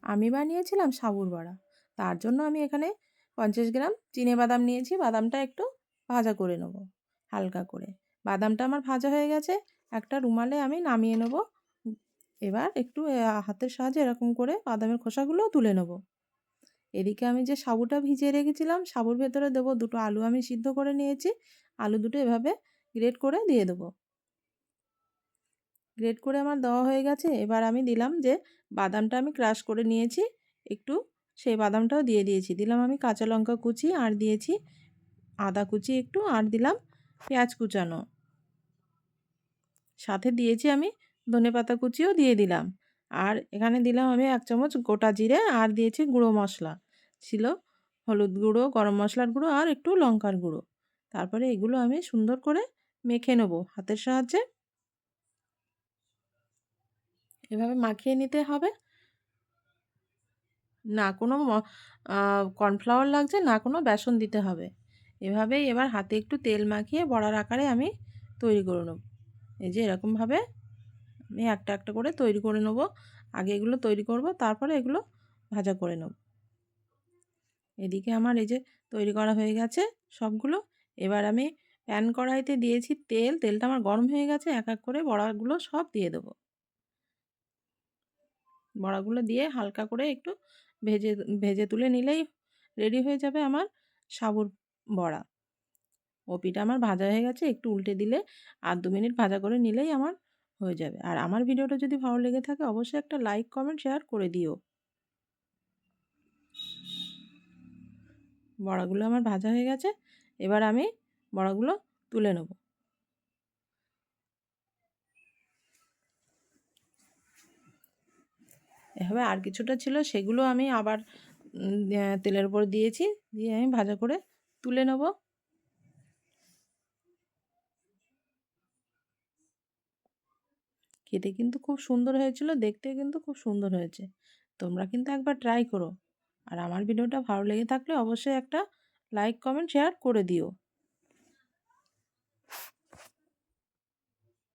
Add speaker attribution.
Speaker 1: আমি বানিয়েছিলাম সাবুর বড়া। তার জন্য আমি এখানে 50 গ্রাম চিনেবাদাম নিয়েছি। বাদামটা একটু ভাজা করে নেব হালকা করে। বাদামটা আমার ভাজা হয়ে গেছে। একটা রুমালে আমি নামিয়ে নেব। এবার একটু হাতের সাহায্যে এরকম করে বাদামের খোসাগুলোও তুলে নেব। এদিকে আমি যে সাবুটা ভিজিয়ে রেখেছিলাম, সাবুর ভেতরে দেবো 2টো আলু আমি সিদ্ধ করে নিয়েছি। আলু দুটো এভাবে গ্রেট করে দিয়ে দেবো। গ্রেট করে আমার দেওয়া হয়ে গেছে। এবার আমি দিলাম যে বাদামটা আমি ক্রাশ করে নিয়েছি একটু, সেই বাদামটাও দিয়ে দিয়েছি। দিলাম আমি কাঁচা লঙ্কা কুচি, আর দিয়েছি আদা কুচি একটু, আর দিলাম পেঁয়াজ কুচানো। সাথে দিয়েছি আমি ধনেপাতা কুচিও দিয়ে দিলাম। আর এখানে দিলাম আমি 1 চামচ গোটা জিরে, আর দিয়েছি গুঁড়ো মশলা ছিল, হলুদ গুঁড়ো, গরম মশলার গুঁড়ো, আর একটু লঙ্কার গুঁড়ো। তারপরে এগুলো আমি সুন্দর করে মেখে নেব হাতের সাহায্যে। এভাবে মাখিয়ে নিতে হবে। না কোনো কর্নফ্লাওয়ার লাগছে, না কোনো বেসন দিতে হবে। এভাবেই এবার হাতে একটু তেল মাখিয়ে বড়ার আকারে আমি তৈরি করে নেব। এই যে এরকমভাবে আমি একটা একটা করে তৈরি করে নেব। আগে এগুলো তৈরি করব, তারপরে এগুলো ভাজা করে নেব। এদিকে আমার এই যে তৈরি করা হয়ে গেছে সবগুলো। এবার আমি প্যান কড়াইতে দিয়েছি তেল। তেলটা আমার গরম হয়ে গেছে। এক এক করে বড়াগুলো সব দিয়ে দেবো। বড়াগুলো দিয়ে হালকা করে একটু ভেজে ভেজে তুলে নিলেই রেডি হয়ে যাবে আমার সাবুর বড়া। ও পিঠা আমার ভাজা হয়ে গেছে। একটু উল্টে দিলে আর 2 মিনিট ভাজা করে নিলেই আমার হয়ে যাবে। আর আমার ভিডিওটা যদি ভালো লেগে থাকে অবশ্যই একটা লাইক, কমেন্ট, শেয়ার করে দিও। বড়াগুলো আমার ভাজা হয়ে গেছে। এবার আমি বড়াগুলো তুলে নেব। এভাবে আর কিছুটা ছিল, সেগুলো আমি আবার তেলের উপর দিয়েছি, দিয়ে আমি ভাজা করে তুলে নেব। খেতে কিন্তু খুব সুন্দর হয়েছিল, দেখতে কিন্তু খুব সুন্দর হয়েছে। তোমরা কিন্তু একবার ট্রাই করো। আর আমার ভিডিওটা ভালো লেগে থাকলে অবশ্যই একটা লাইক, কমেন্ট, শেয়ার করে দিও।